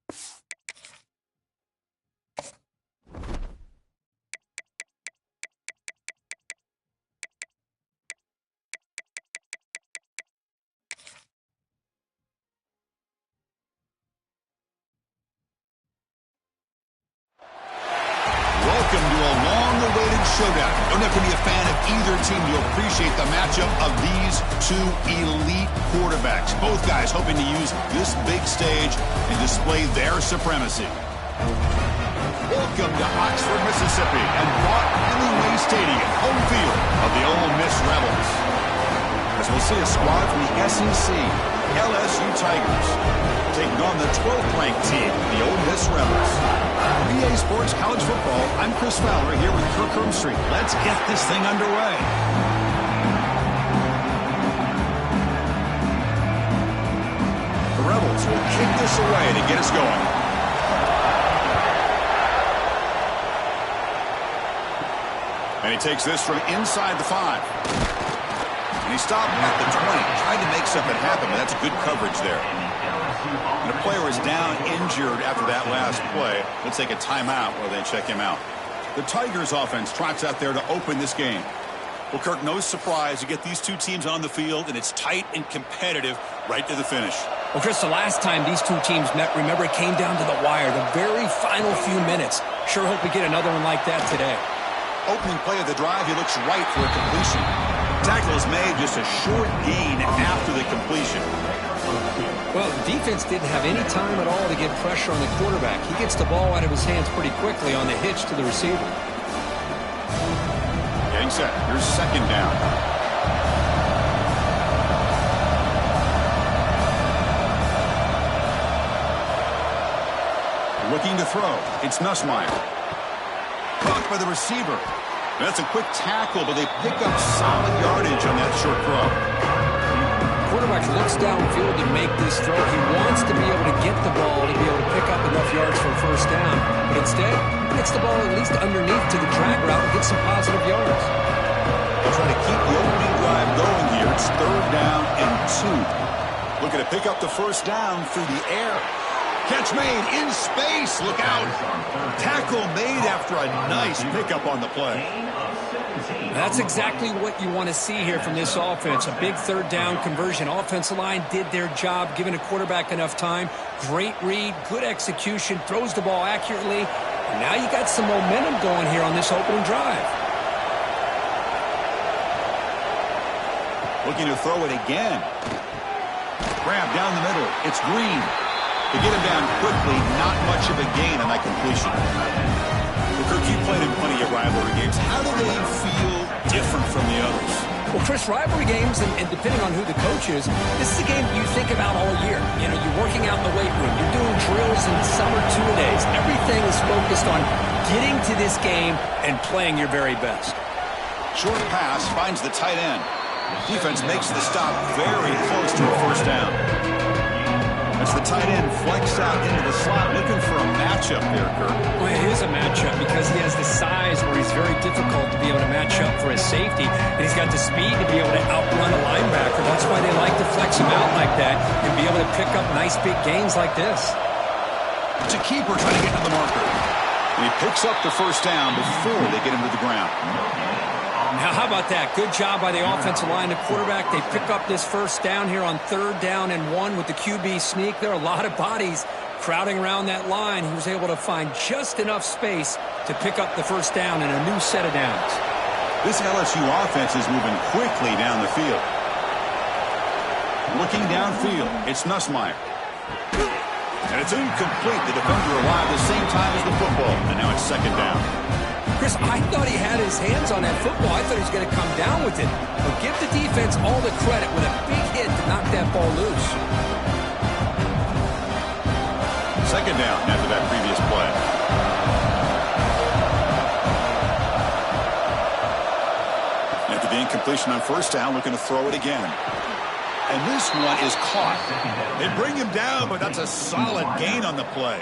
Welcome to a long-awaited showdown. You don't have to be a fan of either team to appreciate the matchup of these two elite quarterbacks. Both guys hoping to use this big stage and display their supremacy. Welcome to Oxford, Mississippi, and Vaught-Hemingway Stadium, home field of the Ole Miss Rebels. As we'll see a squad from the SEC, LSU Tigers, taking on the 12th-ranked team, the Ole Miss Rebels. EA Sports College Football, I'm Chris Fowler here with Kirk Herbstreit. Let's get this thing underway. The Rebels will kick this away to get us going. And he takes this from inside the 5. And he stopped at the 20. Tried to make something happen, but that's good coverage there. And the player is down injured after that last play. Let's take a timeout while they check him out. The Tigers offense trots out there to open this game. Well, Kirk, no surprise. You get these two teams on the field, and it's tight and competitive right to the finish. Well, Chris, the last time these two teams met, remember, it came down to the wire, the very final few minutes. Sure hope we get another one like that today. Opening play of the drive, he looks right for a completion. Tackle is made, just a short gain after the completion. Well, the defense didn't have any time at all to get pressure on the quarterback. He gets the ball out of his hands pretty quickly on the hitch to the receiver. Getting set. Here's second down. Looking to throw. It's Nussmeier. Caught by the receiver. That's a quick tackle, but they pick up solid yardage on that short throw. Quarterback looks downfield to make this throw. He wants to be able to get the ball to be able to pick up enough yards for a first down, but instead, he gets the ball at least underneath to the drag route and gets some positive yards. They'll try to keep the opening drive going here. It's third down and 2. Looking to pick up the first down through the air. Catch made in space. Look out. Tackle made after a nice pickup on the play. That's exactly what you want to see here from this offense. A big third down conversion. Offensive line did their job, giving a quarterback enough time. Great read, good execution, throws the ball accurately. And now you got some momentum going here on this opening drive. Looking to throw it again. Grab down the middle. It's Green. To get him down quickly, not much of a gain on that completion. Well, Kirk, you played in plenty of rivalry games. How do they feel different from the others? Well, Chris, rivalry games, and depending on who the coach is, this is a game you think about all year. You know, you're working out in the weight room. You're doing drills in summer two-a-days. Everything is focused on getting to this game and playing your very best. Short pass finds the tight end. Defense makes the stop very close to a first down. As the tight end flex out into the slot, looking for a matchup there, Kirk. Well, it is a matchup because he has the size where he's very difficult to be able to match up for his safety, and he's got the speed to be able to outrun a linebacker. That's why they like to flex him out like that and be able to pick up nice big gains like this. It's a keeper trying to get to the marker. And he picks up the first down before they get him to the ground. Now, how about that? Good job by the offensive line. The quarterback, they pick up this first down here on third down and 1 with the QB sneak. There are a lot of bodies crowding around that line. He was able to find just enough space to pick up the first down and a new set of downs. This LSU offense is moving quickly down the field. Looking downfield, it's Nussmeier. And it's incomplete. The defender arrived at the same time as the football. And now it's second down. Chris, I thought he had his hands on that football. I thought he was going to come down with it. But give the defense all the credit with a big hit to knock that ball loose. Second down after that previous play. After the incompletion on first down, looking to throw it again. And this one is caught. They bring him down, but that's a solid gain on the play.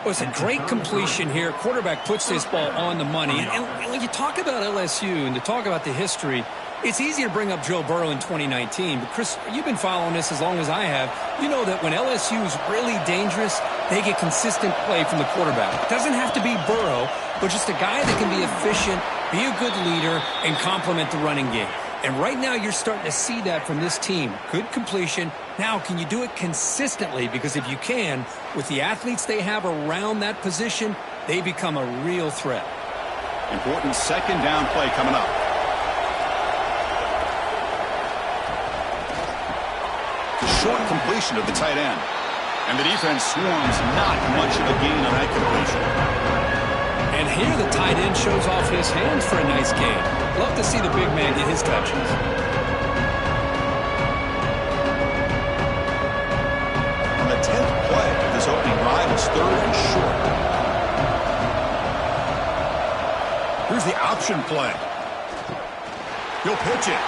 Well, it's a great completion here. Quarterback puts this ball on the money. And when you talk about LSU and to talk about the history, It's easy to bring up Joe Burrow in 2019, but Chris, you've been following this as long as I have. You know that when LSU is really dangerous, they get consistent play from the quarterback. It doesn't have to be Burrow, but just a guy that can be efficient, be a good leader, and complement the running game. And right now you're starting to see that from this team. Good completion. Now, can you do it consistently? Because if you can, with the athletes they have around that position, they become a real threat. Important second down play coming up. Short completion of the tight end. And the defense swarms not much of a gain on that completion. And here the tight end shows off his hands for a nice gain. Love to see the big man get his touches. On the 10th play of this opening drive, it's 3rd and short. Here's the option play. He'll pitch it.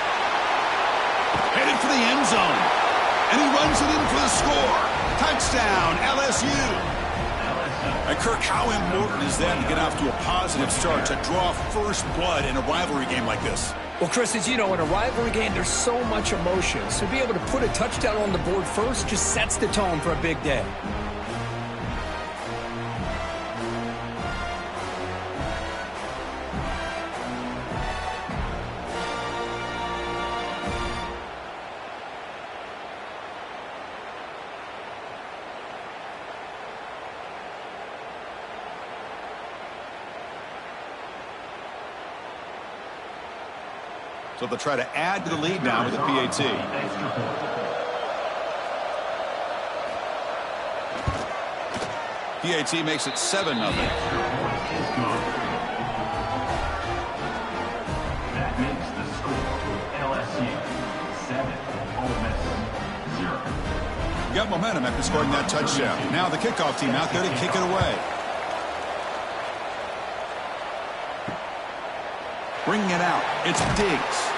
Headed for the end zone. And he runs it in for the score. Touchdown, LSU. And Kirk, how important is that to get off to a positive start, to draw first blood in a rivalry game like this? Well, Chris, as you know, in a rivalry game, there's so much emotion. So to be able to put a touchdown on the board first just sets the tone for a big day. So they'll try to add to the lead now with the PAT. PAT makes it 7-0. That makes the score LSU 7, Ole Miss 0. Got momentum after scoring that touchdown. Now the kickoff team out there to kick it away. Bringing it out, it's Diggs.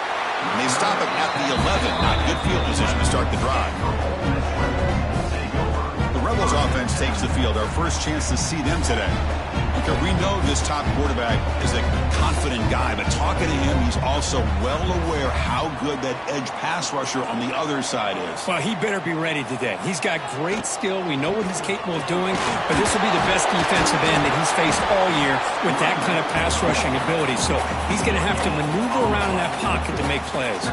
And they stop it at the 11. Not good field position to start the drive. The Rebels offense takes the field. Our first chance to see them today. Okay, we know this top quarterback is a confident guy, but talking to him, he's also well aware how good that edge pass rusher on the other side is. Well, he better be ready today. He's got great skill. We know what he's capable of doing, but this will be the best defensive end that he's faced all year with that kind of pass rushing ability. So he's going to have to maneuver around in that pocket to make plays.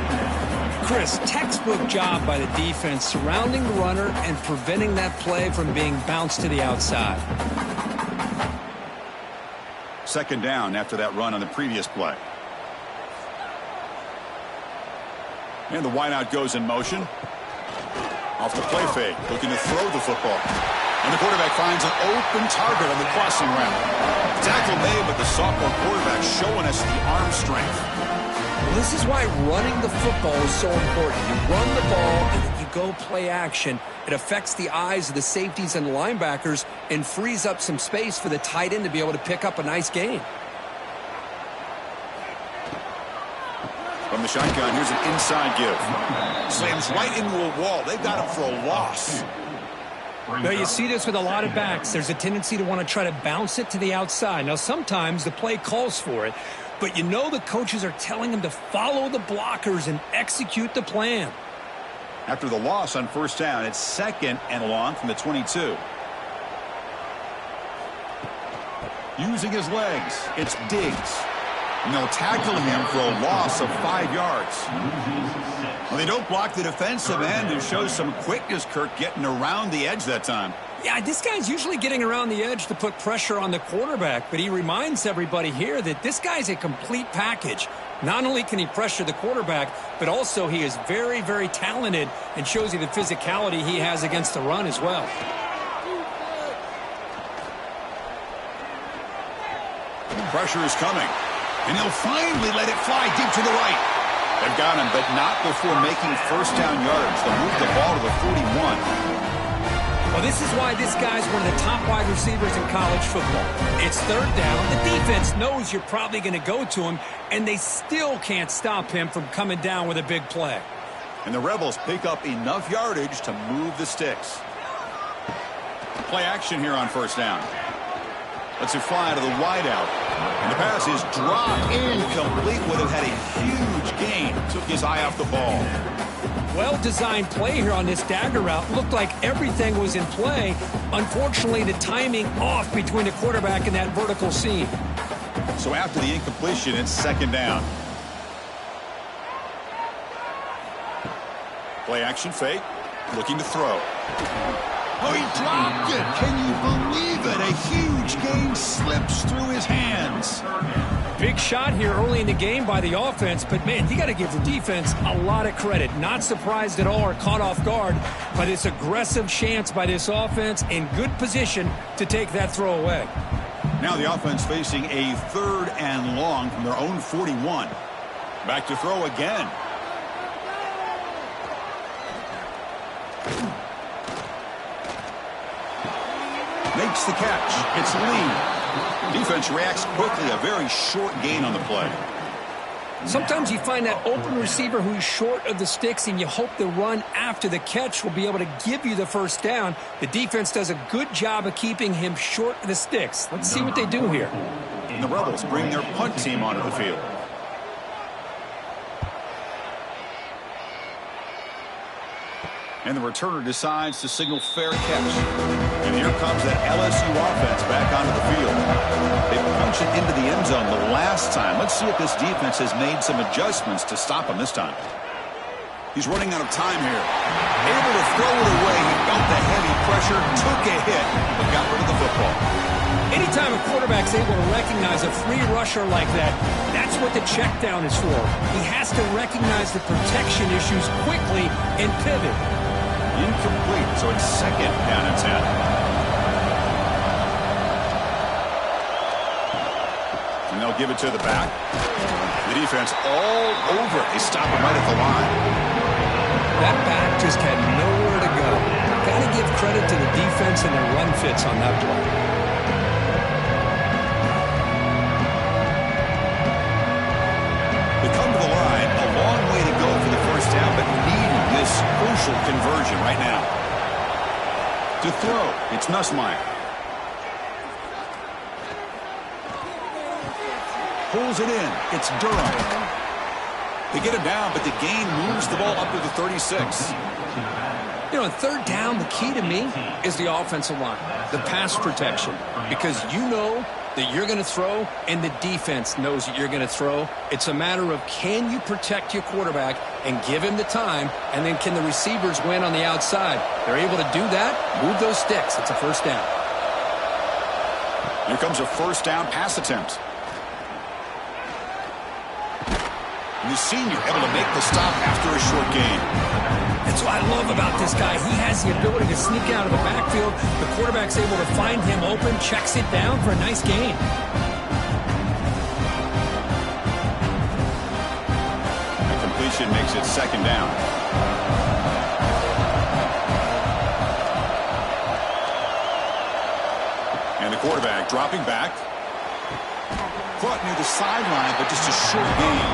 Chris, textbook job by the defense surrounding the runner and preventing that play from being bounced to the outside. Second down after that run on the previous play. And the wideout goes in motion. Off the play fake, looking to throw the football. And the quarterback finds an open target on the crossing route. Tackle made, but the sophomore quarterback showing us the arm strength. Well, this is why running the football is so important. You run the ball and then you go play action. It affects the eyes of the safeties and linebackers and frees up some space for the tight end to be able to pick up a nice gain. From the shotgun, here's an inside give. Slams right into a wall. They've got him for a loss. Now, you see this with a lot of backs. There's a tendency to want to try to bounce it to the outside. Now, sometimes the play calls for it, but you know the coaches are telling them to follow the blockers and execute the plan. After the loss on first down, it's 2nd and long from the 22. Using his legs, it's Diggs. And they'll tackle him for a loss of 5 yards. Well, they don't block the defensive end, who shows some quickness, Kirk, getting around the edge that time. Yeah, this guy's usually getting around the edge to put pressure on the quarterback, but he reminds everybody here that this guy's a complete package. Not only can he pressure the quarterback, but also he is very, very talented and shows you the physicality he has against the run as well. Pressure is coming, and he'll finally let it fly deep to the right. They've got him, but not before making first down yards. They'll move the ball to the 41. Well, this is why this guy's one of the top wide receivers in college football. It's third down. The defense knows you're probably going to go to him, and they still can't stop him from coming down with a big play. And the Rebels pick up enough yardage to move the sticks. Play action here on first down. Lets it fly to the wideout. And the pass is dropped incomplete. Would have had a huge gain. Took his eye off the ball. Well-designed play here on this dagger route. Looked like everything was in play. Unfortunately, the timing off between the quarterback and that vertical seam. So after the incompletion, it's second down. Play action fake. Looking to throw. Oh, he dropped it. Can you believe it? A huge gain slips through his hands. Big shot here early in the game by the offense, but, man, you got to give the defense a lot of credit. Not surprised at all or caught off guard by this aggressive chance by this offense in good position to take that throw away. Now the offense facing a 3rd and long from their own 41. Back to throw again. Makes the catch. It's Lee. Defense reacts quickly. A very short gain on the play. Sometimes you find that open receiver who's short of the sticks, and you hope the run after the catch will be able to give you the first down. The defense does a good job of keeping him short of the sticks. Let's see what they do here. And the Rebels bring their punt team onto the field. And the returner decides to signal fair catch. And here comes that LSU offense back onto the field. They punch it into the end zone the last time. Let's see if this defense has made some adjustments to stop him this time. He's running out of time here. Able to throw it away. He felt the heavy pressure, took a hit, but got rid of the football. Anytime a quarterback's able to recognize a free rusher like that, that's what the check down is for. He has to recognize the protection issues quickly and pivot. Incomplete, so it's second down and 10. And they'll give it to the back. The defense all over it. They stop him right at the line. That back just had nowhere to go. Got to give credit to the defense and their run fits on that play. They come to the line. A long way to go for the first down, but needing this crucial conversion right now. To throw, it's Nussmeier. Pulls it in. It's Durham. They get him down, but the gain moves the ball up to the 36. You know, on third down, the key to me is the offensive line, the pass protection, because you know that you're going to throw and the defense knows that you're going to throw. It's a matter of can you protect your quarterback and give him the time, and then can the receivers win on the outside? They're able to do that, move those sticks. It's a first down. Here comes a first down pass attempt. And the senior able to make the stop after a short gain. That's what I love about this guy. He has the ability to sneak out of the backfield. The quarterback's able to find him open, checks it down for a nice gain. The completion makes it second down. And the quarterback dropping back. Caught near the sideline, but just a short gain.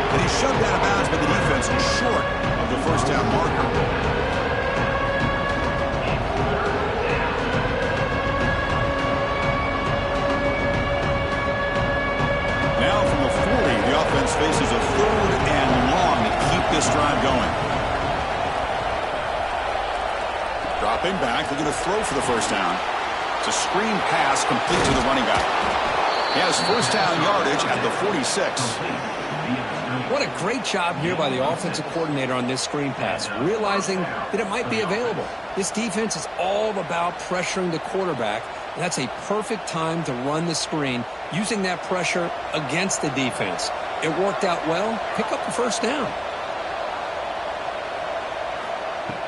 But he's shoved out of bounds by the defense and short of the first down marker. Now from the 40, the offense faces a 3rd and long to keep this drive going. Dropping back, looking to throw for the first down. It's a screen pass complete to the running back. He has first down yardage at the 46. What a great job here by the offensive coordinator on this screen pass, realizing that it might be available. This defense is all about pressuring the quarterback, and that's a perfect time to run the screen, using that pressure against the defense. It worked out well. Pick up the first down.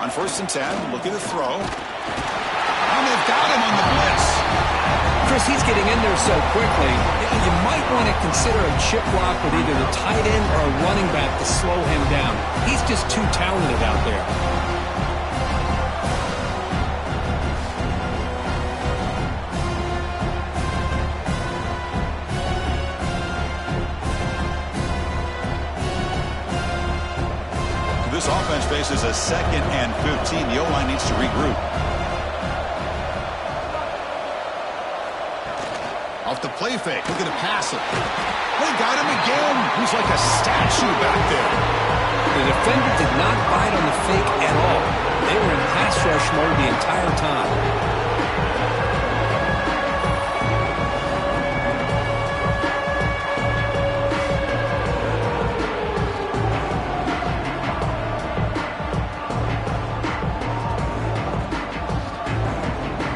On 1st and 10, looking to throw. And they've got him on the blitz. Chris, he's getting in there so quickly, you might want to consider a chip block with either the tight end or a running back to slow him down. He's just too talented out there. This offense faces a 2nd and 15. The O-line needs to regroup. Off Off the play fake. Looking to pass it. They got him again. He's like a statue back there. The defender did not bite on the fake at all. They were in pass rush mode the entire time.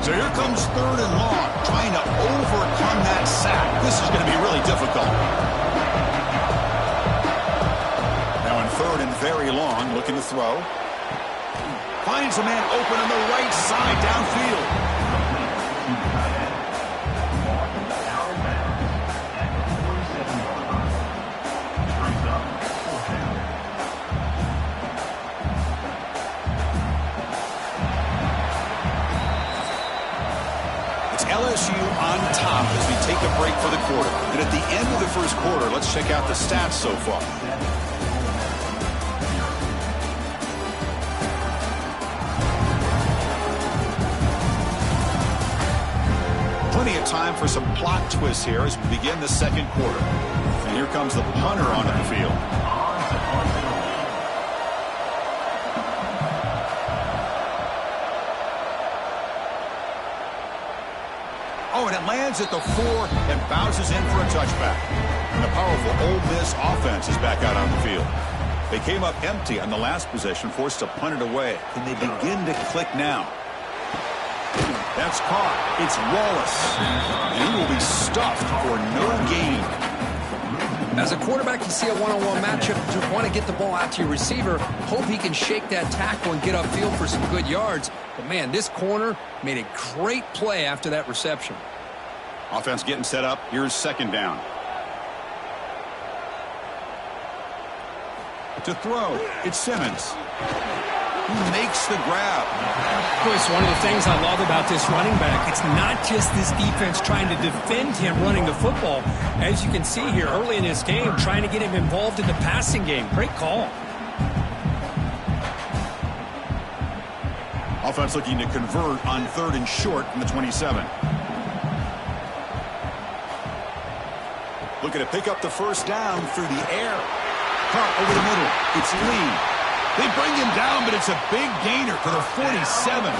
So here comes 3rd and long, trying to overcome that sack. This is going to be really difficult. Now in 3rd and very long, looking to throw. Finds a man open on the right side downfield. LSU on top as we take a break for the quarter. And at the end of the first quarter, let's check out the stats so far. Plenty of time for some plot twists here as we begin the second quarter. And here comes the punter onto the field. Oh, and it lands at the 4 and bounces in for a touchback. And the powerful Ole Miss offense is back out on the field. They came up empty on the last possession, forced to punt it away. Can they begin to click now? That's caught. It's Wallace. And he will be stuffed for no gain. As a quarterback, you see a one-on-one matchup. You want to get the ball out to your receiver. Hope he can shake that tackle and get upfield for some good yards. But, man, this corner made a great play after that reception. Offense getting set up. Here's 2nd down. To throw, it's Simmons. He makes the grab. Chris, one of the things I love about this running back, it's not just this defense trying to defend him running the football. As you can see here early in this game, trying to get him involved in the passing game. Great call. Offense looking to convert on 3rd and short from the 27. Looking to pick up the first down through the air. Caught over the middle. It's Lee. They bring him down, but it's a big gainer for the 47.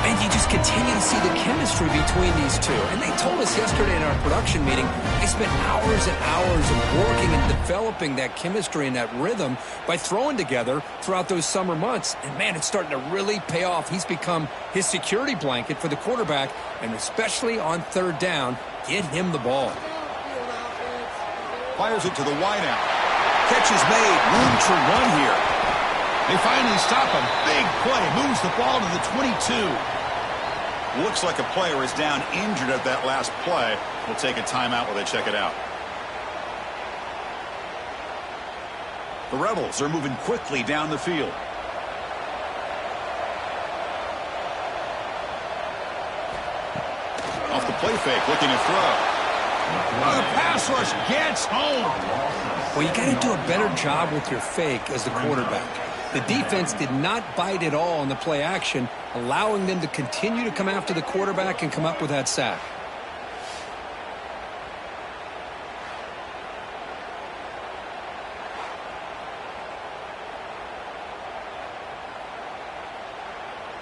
And you just continue to see the chemistry between these two. And they told us yesterday in our production meeting, they spent hours and hours of working and developing that chemistry and that rhythm by throwing together throughout those summer months. And, man, it's starting to really pay off. He's become his security blanket for the quarterback, and especially on 3rd down, get him the ball. Fires it to the wideout. Catch is made. Room to run here. They finally stop him. Big play. Moves the ball to the 22. Looks like a player is down injured at that last play. We'll take a timeout while they check it out. The Rebels are moving quickly down the field. Off the play fake, looking to throw. Oh, the pass rush gets home. Well, you got to do a better job with your fake as the quarterback. The defense did not bite at all on the play action, allowing them to continue to come after the quarterback and come up with that sack.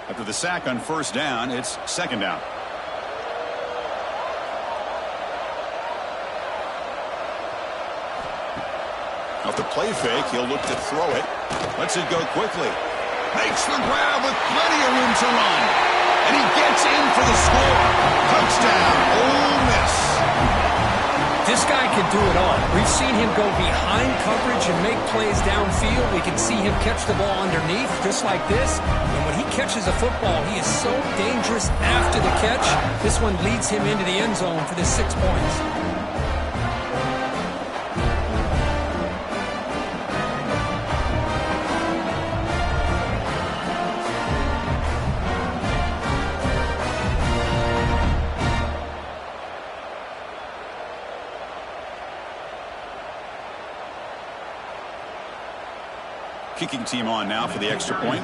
After the sack on 1st down, it's 2nd down. Off the play fake, he'll look to throw it. Lets it go quickly. Makes the grab with plenty of room to run. And he gets in for the score. Touchdown, Ole Miss. This guy can do it all. We've seen him go behind coverage and make plays downfield. We can see him catch the ball underneath, just like this. And when he catches a football, he is so dangerous after the catch. This one leads him into the end zone for the 6 points. Kicking team on now for the extra point.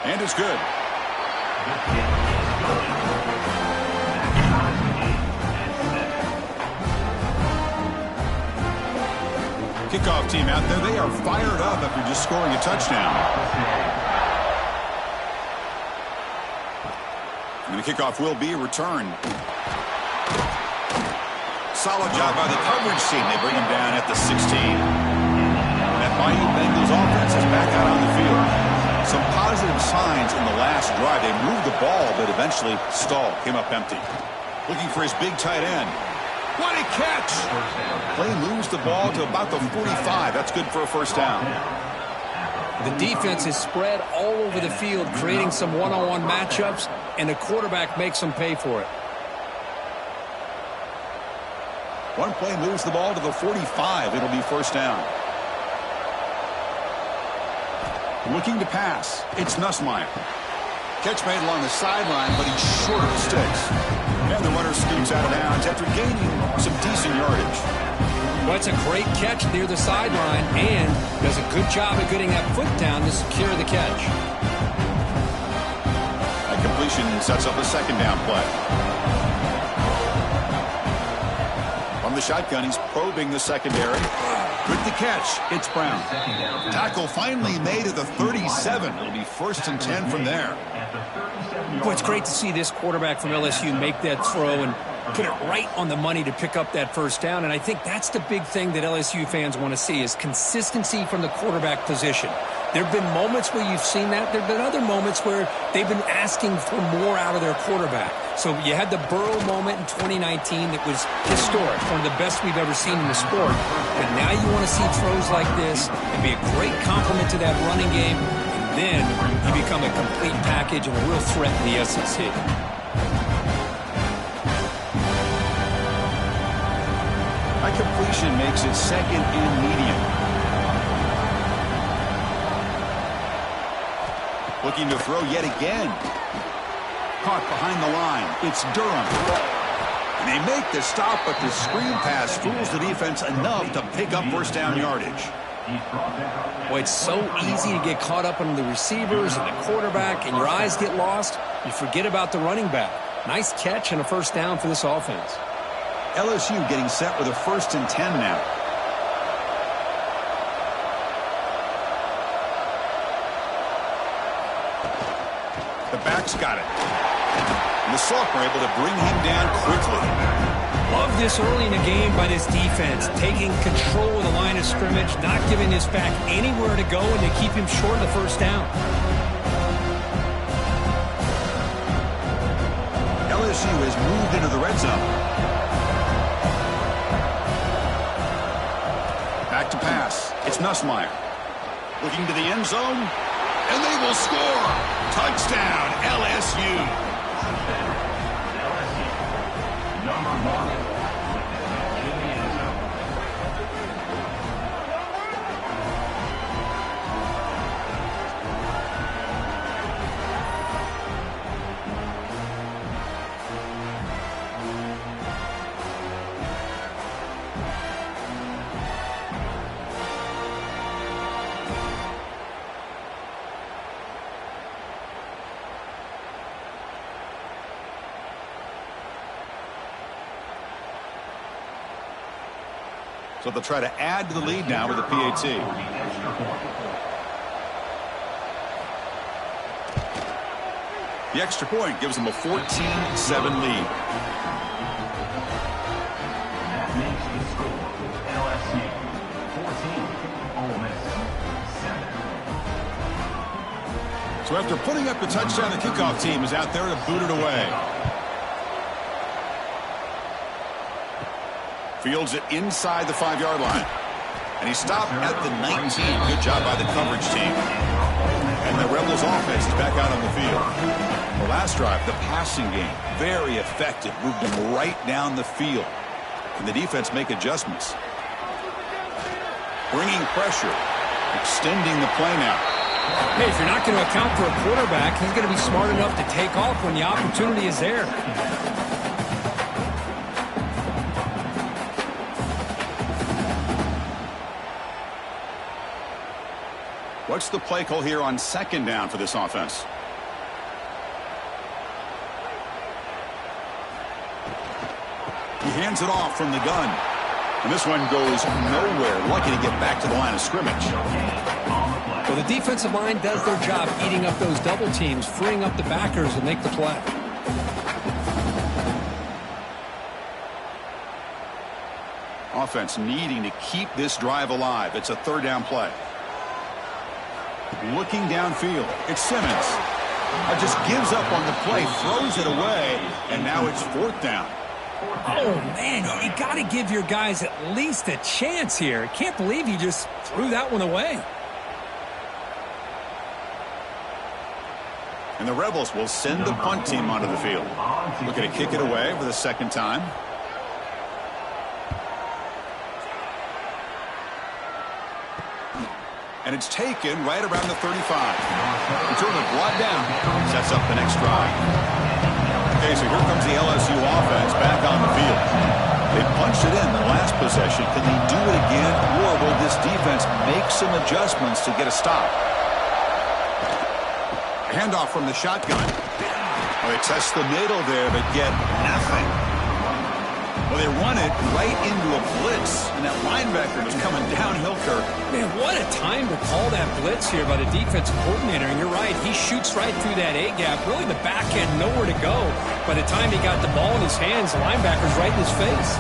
And it's good. Kickoff team out there, they are fired up after just scoring a touchdown. And the kickoff will be a return. Solid job by the coverage team. They bring him down at the 16. That Bayou Bengals offense is back out on the field. Some positive signs in the last drive. They moved the ball, but eventually stalled. Came up empty. Looking for his big tight end. What a catch! Play moves the ball to about the 45. That's good for a first down. The defense is spread all over the field, creating some one-on-one matchups, and the quarterback makes them pay for it. One play moves the ball to the 45. It'll be first down. Looking to pass. It's Nussmeier. Catch made along the sideline, but he's short of the sticks. And the runner scoots out of bounds after gaining some decent yardage. Well, it's a great catch near the sideline and does a good job of getting that foot down to secure the catch. That completion sets up a second down play. From the shotgun, he's probing the secondary. With the catch, it's Brown. Tackle finally made at the 37. It'll be first and 10 from there. Boy, it's great to see this quarterback from LSU make that throw and put it right on the money to pick up that first down. And I think that's the big thing that LSU fans want to see is consistency from the quarterback position. There have been moments where you've seen that. There have been other moments where they've been asking for more out of their quarterback. So you had the Burrow moment in 2019 that was historic, one of the best we've ever seen in the sport. But now you want to see throws like this and be a great complement to that running game. And then you become a complete package and a real threat in the SEC. That completion makes it second and medium. Looking to throw yet again. Caught behind the line. It's Durham. And they make the stop, but the screen pass fools the defense enough to pick up first down yardage. Boy, it's so easy to get caught up on the receivers and the quarterback, and your eyes get lost. You forget about the running back. Nice catch and a first down for this offense. LSU getting set with a first and 10 now. The back's got it. And the Sophomore able to bring him down quickly. Love this early in the game by this defense, taking control of the line of scrimmage, not giving this back anywhere to go, and to keep him short of the first down. LSU has moved into the red zone. Back to pass. It's Nussmeier. Looking to the end zone. And they will score. Touchdown, LSU. Number 1. So they'll try to add to the lead now with the PAT. The extra point gives them a 14-7 lead. That makes the score LSU 14, Ole Miss 7. So after putting up the touchdown, the kickoff team is out there to boot it away. Fields it inside the 5-yard line. And he stopped at the 19. Good job by the coverage team. And the Rebels offense is back out on the field. The last drive, the passing game, very effective. Moved them right down the field. And the defense make adjustments. Bringing pressure. Extending the play now. Hey, if you're not going to account for a quarterback, he's going to be smart enough to take off when the opportunity is there. What's the play call here on second down for this offense? He hands it off from the gun. And this one goes nowhere. Lucky to get back to the line of scrimmage. Well, the defensive line does their job eating up those double teams, freeing up the backers to make the play. Offense needing to keep this drive alive. It's a third down play. Looking downfield. It's Simmons. Just gives up on the play, throws it away, and now it's fourth down. Oh, man, you got to give your guys at least a chance here. I can't believe you just threw that one away. And the Rebels will send the punt team onto the field. Looking to kick it away for the second time. And it's taken right around the 35. Return it brought down. Sets up the next drive. Okay, so here comes the LSU offense back on the field. They punched it in the last possession. Can they do it again, or will this defense make some adjustments to get a stop? Handoff from the shotgun. Oh, they test the middle there, but get nothing. Well, they run it right into a blitz, and that linebacker was coming downhill, Kirk. Man, what a time to call that blitz here by the defensive coordinator. And you're right, he shoots right through that A-gap. Really, the back end, nowhere to go. By the time he got the ball in his hands, the linebacker's right in his face.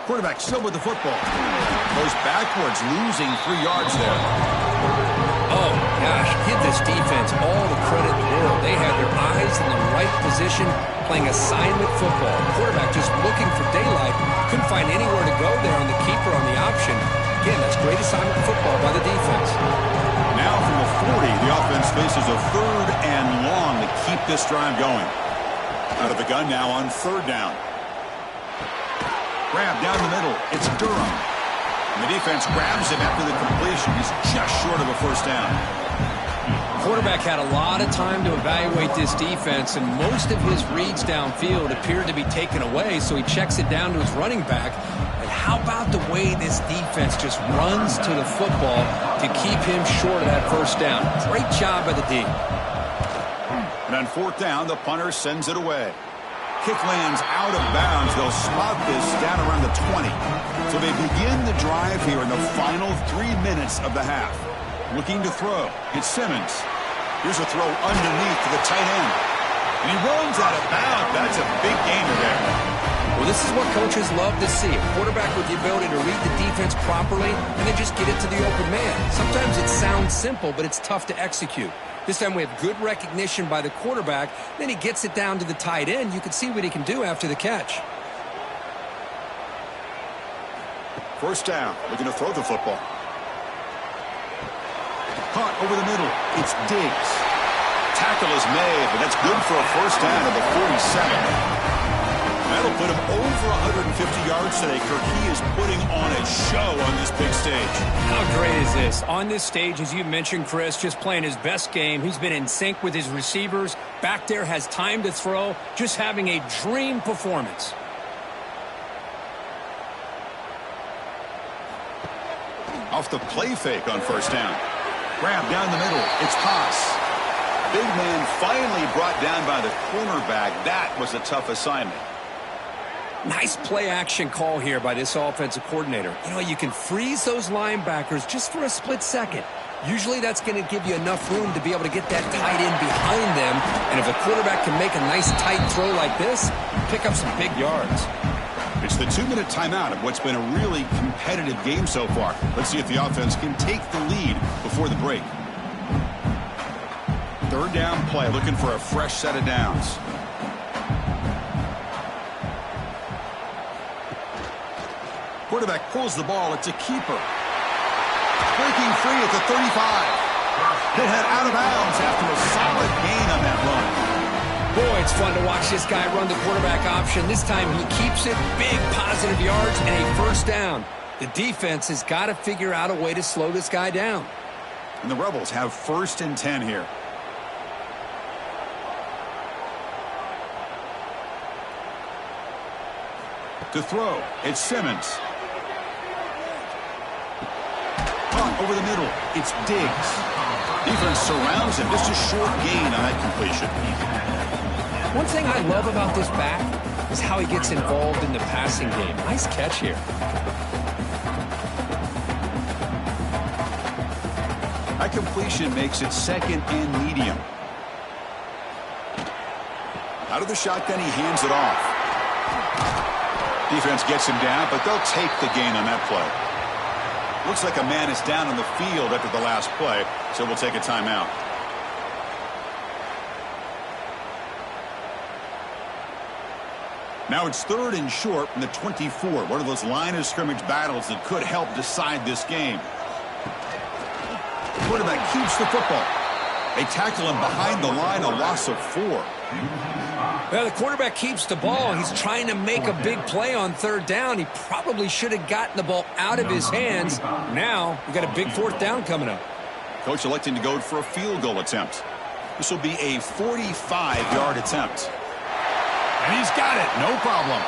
Quarterback still with the football. Goes backwards, losing 3 yards there. Oh, gosh, give this defense all the credit in the world. They had their eyes in the right position, playing assignment football. Quarterback just looking for daylight. Couldn't find anywhere to go there on the keeper on the option. Again, that's great assignment football by the defense. Now from the 40, the offense faces a third and long to keep this drive going. Out of the gun now on third down. Grab down the middle. It's Durham. And the defense grabs him after the completion. He's just short of a first down. Quarterback had a lot of time to evaluate this defense, and most of his reads downfield appeared to be taken away, so he checks it down to his running back. And how about the way this defense just runs to the football to keep him short of that first down? Great job by the D. And on fourth down, the punter sends it away. Kick lands out of bounds. They'll spot this down around the 20. So they begin the drive here in the final 3 minutes of the half. Looking to throw. It's Simmons. Here's a throw underneath to the tight end. And he runs out of bounds. That's a big gainer there. Well, this is what coaches love to see. A quarterback with the ability to read the defense properly and then just get it to the open man. Sometimes it sounds simple, but it's tough to execute. This time we have good recognition by the quarterback. Then he gets it down to the tight end. You can see what he can do after the catch. First down. Looking to throw the football. Caught over the middle. It's Diggs. Tackle is made, but that's good for a first down at the 47. That'll put him over 150 yards today, Kirk. He is putting on a show on this big stage. How great is this? On this stage, as you mentioned, Chris, just playing his best game. He's been in sync with his receivers. Back there, has time to throw. Just having a dream performance. Off the play fake on first down. Grab down the middle. It's Haas. Big man finally brought down by the cornerback. That was a tough assignment. Nice play action call here by this offensive coordinator. You know, you can freeze those linebackers just for a split second. Usually that's going to give you enough room to be able to get that tight end behind them. And if a quarterback can make a nice tight throw like this, pick up some big yards. It's the 2-minute timeout of what's been a really competitive game so far. Let's see if the offense can take the lead before the break. Third down play, looking for a fresh set of downs. Quarterback pulls the ball. It's a keeper. Breaking free at the 35. Hit head out of bounds after a solid gain on that run. Boy, it's fun to watch this guy run the quarterback option. This time he keeps it, big positive yards, and a first down. The defense has got to figure out a way to slow this guy down. And the Rebels have 1st and 10 here. To throw, it's Simmons. Caught over the middle, it's Diggs. Defense surrounds him. Just a short gain on that completion. One thing I love about this back is how he gets involved in the passing game. Nice catch here. That completion makes it 2nd and medium. Out of the shotgun, he hands it off. Defense gets him down, but they'll take the gain on that play. Looks like a man is down on the field after the last play, so we'll take a timeout. Now it's 3rd and short from the 24. One of those line of scrimmage battles that could help decide this game. The quarterback keeps the football. They tackle him behind the line, a loss of 4. Well, the quarterback keeps the ball. He's trying to make a big play on 3rd down. He probably should have gotten the ball out of his hands. Now, we've got a big 4th down coming up. Coach electing to go for a field goal attempt. This will be a 45-yard attempt. And he's got it, no problem.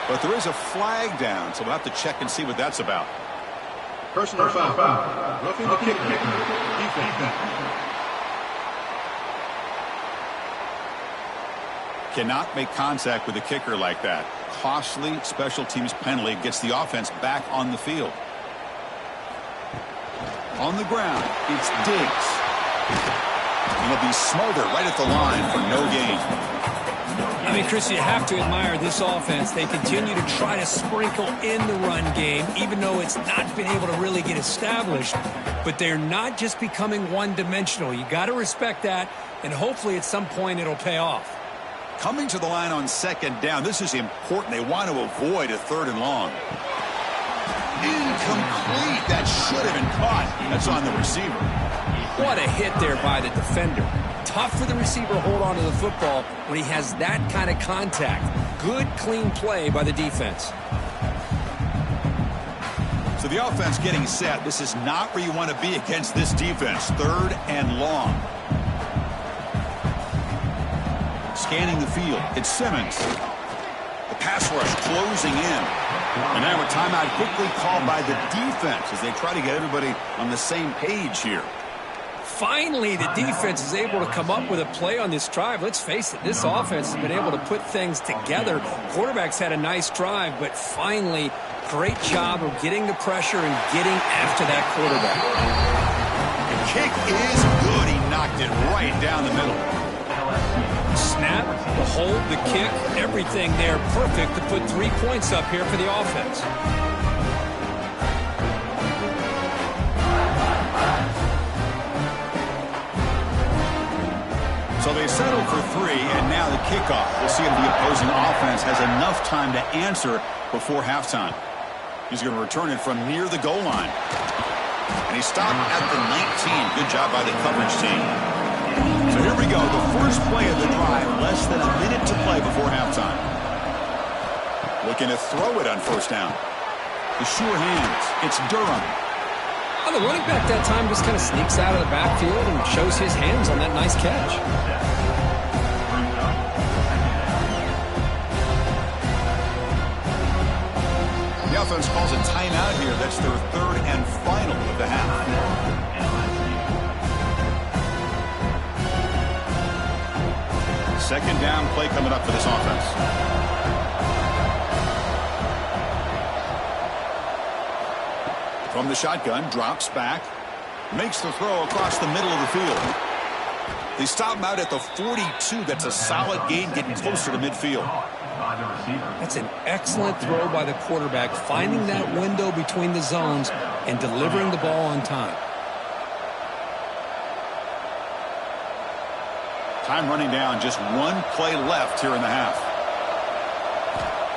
But there is a flag down, so we'll have to check and see what that's about. Personal foul. Roughing the kicker. Defense. Cannot make contact with a kicker like that. Costly special teams penalty gets the offense back on the field. On the ground, it's Diggs. And he'll be smothered right at the line for no gain. I mean, Chris, you have to admire this offense. They continue to try to sprinkle in the run game, even though it's not been able to really get established. But they're not just becoming one-dimensional. You got to respect that, and hopefully at some point it'll pay off. Coming to the line on 2nd down. This is important. They want to avoid a 3rd and long. Incomplete. That should have been caught. That's on the receiver. What a hit there by the defender. Tough for the receiver to hold on to the football when he has that kind of contact. Good, clean play by the defense. So the offense getting set. This is not where you want to be against this defense. 3rd and long. Scanning the field. It's Simmons. The pass rush closing in. And now a timeout quickly called by the defense as they try to get everybody on the same page here. Finally, the defense is able to come up with a play on this drive. Let's face it, this offense has been able to put things together. Quarterback's had a nice drive, but finally, great job of getting the pressure and getting after that quarterback. The kick is good. He knocked it right down the middle. Snap, the hold, the kick, everything there perfect to put 3 points up here for the offense. So they settle for 3, and now the kickoff. We'll see if the opposing offense has enough time to answer before halftime. He's going to return it from near the goal line. And he stopped at the 19. Good job by the coverage team. So here we go, the first play of the drive, less than a minute to play before halftime. Looking to throw it on 1st down. The sure hands, it's Durham. Well, the running back that time just kind of sneaks out of the backfield and shows his hands on that nice catch. The offense calls a timeout here. That's their 3rd and final of the half. Second down play coming up for this offense. From the shotgun, drops back, makes the throw across the middle of the field. They stop him out at the 42. That's a solid gain, getting closer to midfield. That's an excellent throw by the quarterback, finding that window between the zones and delivering the ball on time. Time running down, just 1 play left here in the half.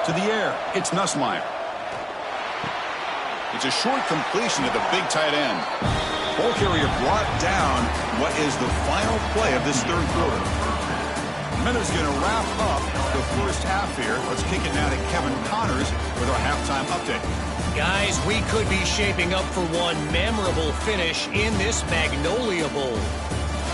To the air, it's Nussmeier. It's a short completion to the big tight end. Ball carrier brought down what is the final play of this 3rd quarter. Miller's going to wrap up the first half here. Let's kick it now to Kevin Connors with our halftime update. Guys, we could be shaping up for one memorable finish in this Magnolia Bowl.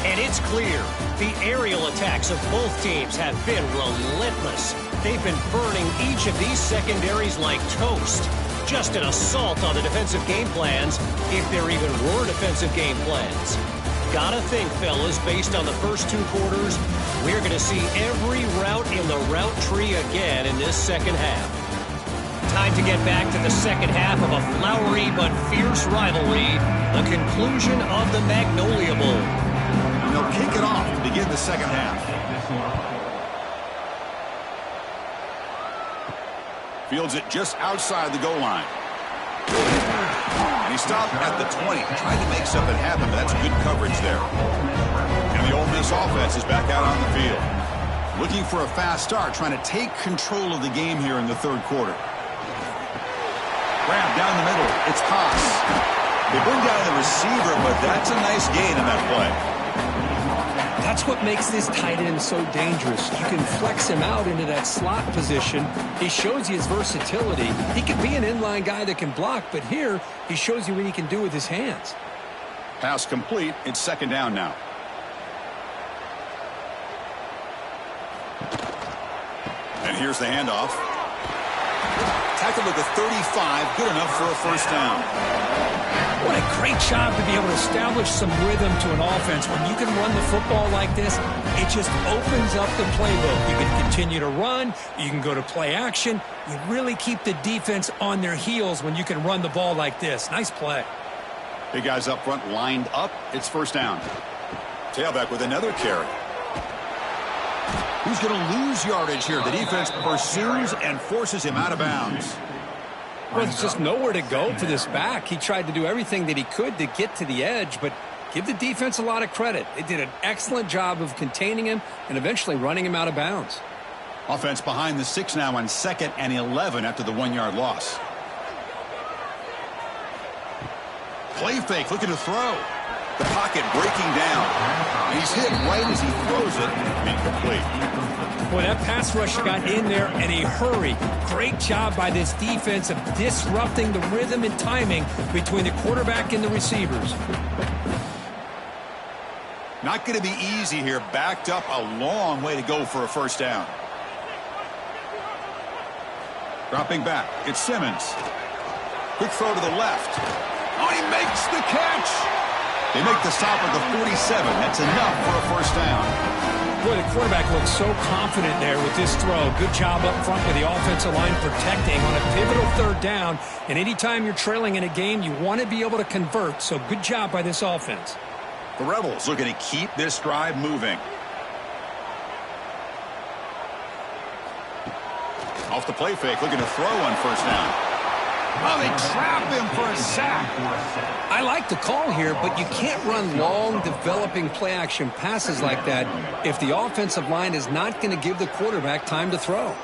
And it's clear, the aerial attacks of both teams have been relentless. They've been burning each of these secondaries like toast. Just an assault on the defensive game plans, if there even were defensive game plans. gotta think, fellas, based on the first 2 quarters, we're going to see every route in the route tree again in this second half. Time to get back to the second half of a flowery but fierce rivalry, the conclusion of the Magnolia Bowl. And they'll kick it off to begin the second half. Fields it just outside the goal line. And he stopped at the 20, trying to make something happen, but that's good coverage there. And the Ole Miss offense is back out on the field. Looking for a fast start, trying to take control of the game here in the third quarter. Grab down the middle. It's Haas. They bring down the receiver, but that's a nice gain on that play. That's what makes this tight end so dangerous. You can flex him out into that slot position. He shows you his versatility. He can be an inline guy that can block, but here he shows you what he can do with his hands. Pass complete. It's second down now. And here's the handoff. Tackled at the 35. Good enough for a first down. What a great job to be able to establish some rhythm to an offense. When you can run the football like this, it just opens up the playbook. You can continue to run. You can go to play action. You really keep the defense on their heels when you can run the ball like this. Nice play. Big guys up front lined up. It's first down. Tailback with another carry. Who's going to lose yardage here? The defense pursues and forces him out of bounds. Well, there's just nowhere to go for this back. He tried to do everything that he could to get to the edge, but give the defense a lot of credit. They did an excellent job of containing him and eventually running him out of bounds. Offense behind the 6 now on 2nd and 11 after the 1-yard loss. Play fake, looking to throw. The pocket breaking down. And he's hit right as he throws it. Incomplete. Boy, that pass rush got in there in a hurry. Great job by this defense of disrupting the rhythm and timing between the quarterback and the receivers. Not going to be easy here. Backed up a long way to go for a first down. Dropping back. It's Simmons. Quick throw to the left. Oh, he makes the catch. They make the stop at the 47. That's enough for a first down. Boy, the quarterback looks so confident there with this throw. Good job up front with the offensive line protecting on a pivotal third down. And anytime you're trailing in a game, you want to be able to convert. So good job by this offense. The Rebels looking to keep this drive moving. Off the play fake, looking to throw on first down. Oh, they trap him for a sack. I like the call here, but you can't run long, developing play-action passes like that if the offensive line is not going to give the quarterback time to throw.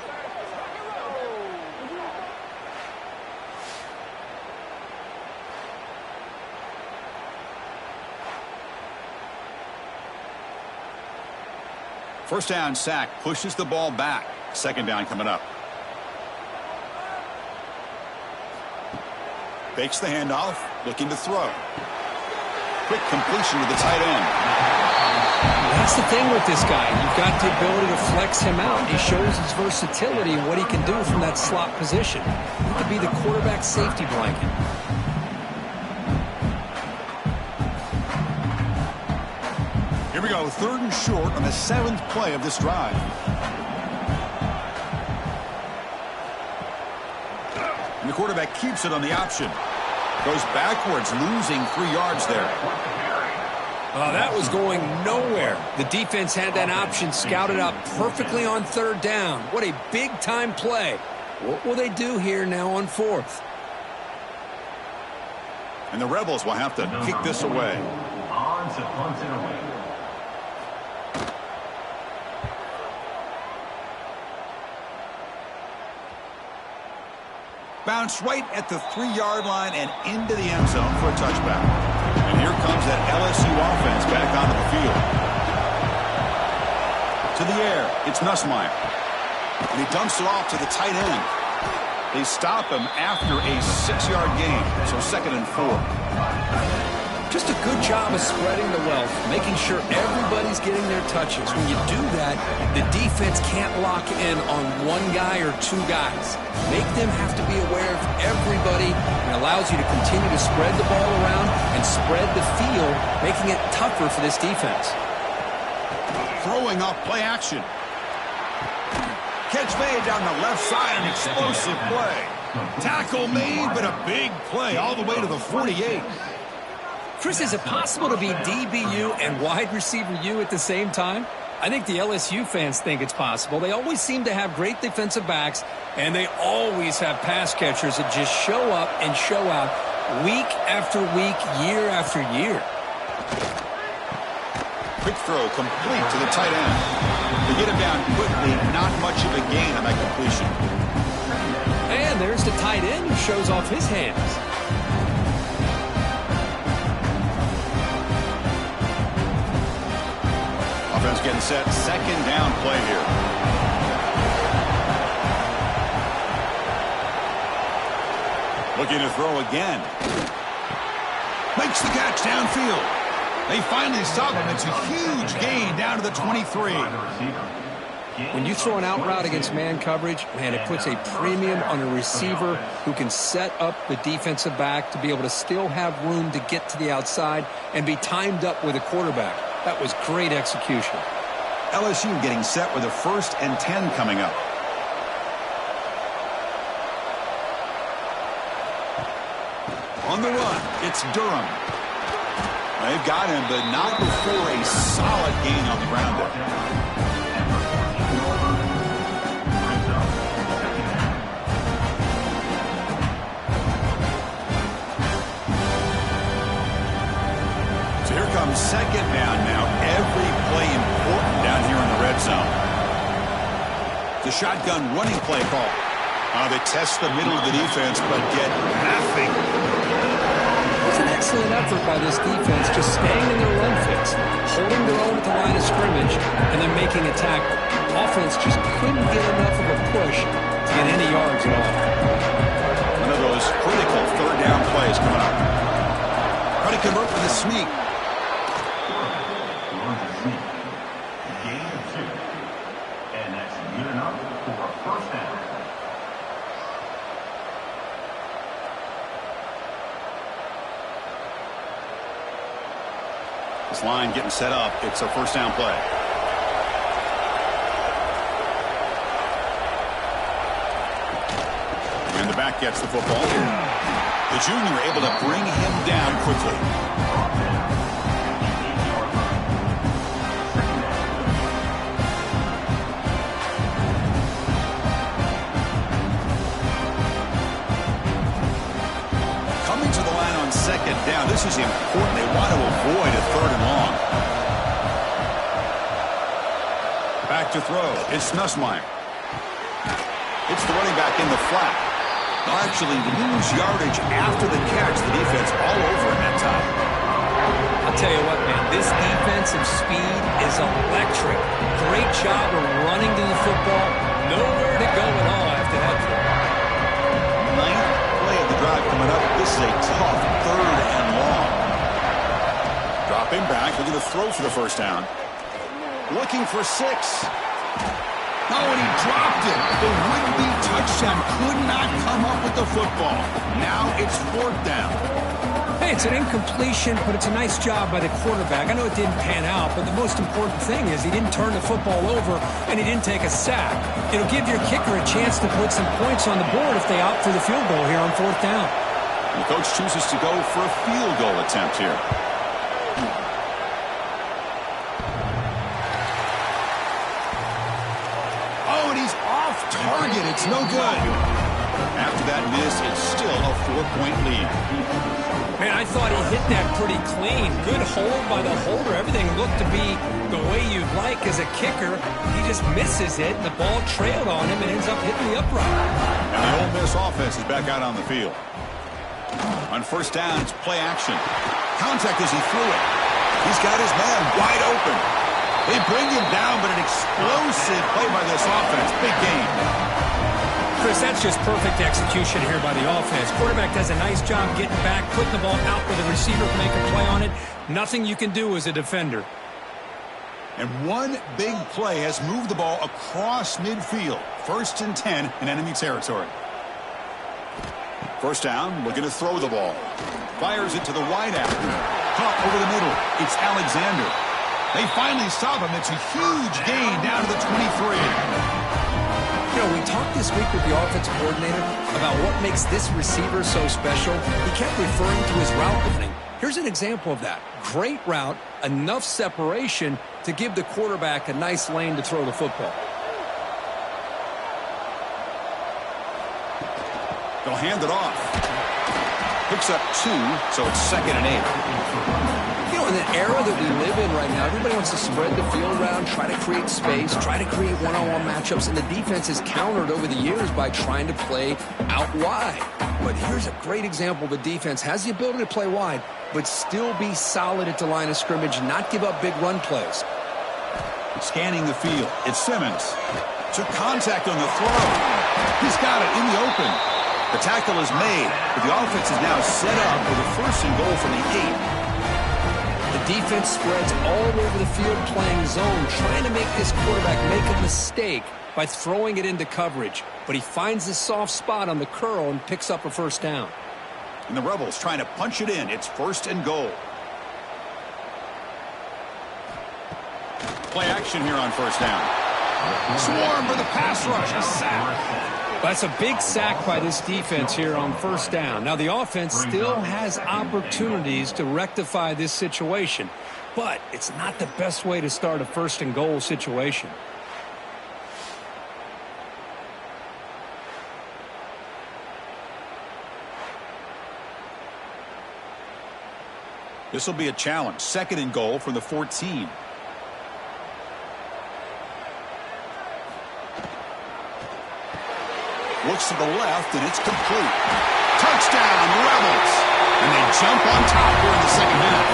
First down sack, pushes the ball back. Second down coming up. Fakes the handoff, looking to throw. Quick completion to the tight end. That's the thing with this guy. You've got the ability to flex him out. He shows his versatility, what he can do from that slot position. He could be the quarterback safety blanket. Here we go, 3rd and short on the 7th play of this drive. And the quarterback keeps it on the option. Goes backwards, losing 3 yards there. Oh, that was going nowhere. The defense had that option scouted out perfectly on 3rd down. What a big-time play. What will they do here now on 4th? And the Rebels will have to kick this away. On to punt it away. Bounce right at the 3-yard line and into the end zone for a touchback. And here comes that LSU offense back onto the field. To the air, it's Nussmeier. And he dumps it off to the tight end. They stop him after a 6-yard gain, so 2nd and 4. Just a good job of spreading the wealth, making sure everybody's getting their touches. When you do that, the defense can't lock in on one guy or 2 guys. Make them have to be aware of everybody and allows you to continue to spread the ball around and spread the field, making it tougher for this defense. Throwing off play action. Catch made down the left side, an explosive play. Tackle made, but a big play all the way to the 48. Chris, is it possible to be DBU and wide receiver U at the same time? I think the LSU fans think it's possible. They always seem to have great defensive backs, and they always have pass catchers that just show up and show out week after week, year after year. Quick throw complete to the tight end. They get him down quickly, not much of a gain on that completion. And there's the tight end who shows off his hands. Offense getting set. Second down play here. Looking to throw again. Makes the catch downfield. They finally stop him. It's a huge gain down to the 23. When you throw an out route against man coverage, man, it puts a premium on a receiver who can set up the defensive back to be able to still have room to get to the outside and be timed up with a quarterback. That was great execution. LSU getting set with a 1st and 10 coming up. On the run, it's Durham. They've got him, but not before a solid gain on the ground there. So here comes second down now. Every play important down here in the red zone. The shotgun running play call. They test the middle of the defense, but get nothing. It's an excellent effort by this defense, just staying in their run fits, holding their own at the line of scrimmage, and then making a tackle. Offense just couldn't get enough of a push to get any yards at all. One of those critical third down plays coming up. Try to convert with a sneak. Gain of 2. And that's good enough for a first down. This line getting set up. It's a first down play. And the back gets the football. The junior able to bring him down quickly. Coming to the line on second down. This is important. They want to avoid a 3rd and long. Back to throw. It's Nussmeier. It's the running back in the flat. They'll actually lose yardage after the catch. The defense all over him that time. I'll tell you what, man, this defensive speed is electric. Great job of running to the football. Nowhere to go at all after that throw. 9th play of the drive coming up. This is a tough 3rd and long. Dropping back. They're going to throw for the first down. Looking for 6. Oh, and he dropped it. The would-be touchdown could not come up with the football. Now it's 4th down. Hey, it's an incompletion, but it's a nice job by the quarterback. I know it didn't pan out, but the most important thing is he didn't turn the football over and he didn't take a sack. It'll give your kicker a chance to put some points on the board if they opt for the field goal here on 4th down. The coach chooses to go for a field goal attempt here. Target, it's no good. After that miss, it's still a 4-point lead. Man, I thought he hit that pretty clean. Good hold by the holder. Everything looked to be the way you'd like as a kicker. He just misses it, and the ball trailed on him and ends up hitting the upright. And the Ole Miss offense is back out on the field. On first down, it's play action. Contact as he threw it. He's got his man wide open. They bring him down, but an explosive play by this offense. Big game. Chris, that's just perfect execution here by the offense. Quarterback does a nice job getting back, putting the ball out where the receiver can make a play on it. Nothing you can do as a defender. And one big play has moved the ball across midfield. 1st and 10 in enemy territory. First down, looking to throw the ball. Fires it to the wide out. Caught over the middle. It's Alexander. They finally stop him. It's a huge gain down to the 23. You know, we talked this week with the offensive coordinator about what makes this receiver so special. He kept referring to his route running. Here's an example of that. Great route, enough separation to give the quarterback a nice lane to throw the football. They'll hand it off. Picks up 2, so it's 2nd and 8. You know, in the era that we live in right now, everybody wants to spread the field around, try to create space, try to create one-on-one matchups, and the defense has countered over the years by trying to play out wide. But here's a great example. The defense has the ability to play wide, but still be solid at the line of scrimmage, not give up big run plays. Scanning the field, it's Simmons. Took contact on the throw. He's got it in the open. The tackle is made, but the offense is now set up with a 1st and goal from the 8. The defense spreads all over the field playing zone, trying to make this quarterback make a mistake by throwing it into coverage. But he finds the soft spot on the curl and picks up a 1st down. And the Rebels trying to punch it in. It's 1st and goal. Play action here on 1st down. Swarm for the pass rush. A sack. That's a big sack by this defense here on 1st down. Now, the offense still has opportunities to rectify this situation, but it's not the best way to start a 1st and goal situation. This will be a challenge. 2nd and goal from the 14. Looks to the left, and it's complete. Touchdown, Rebels! And they jump on top here in the 2nd half.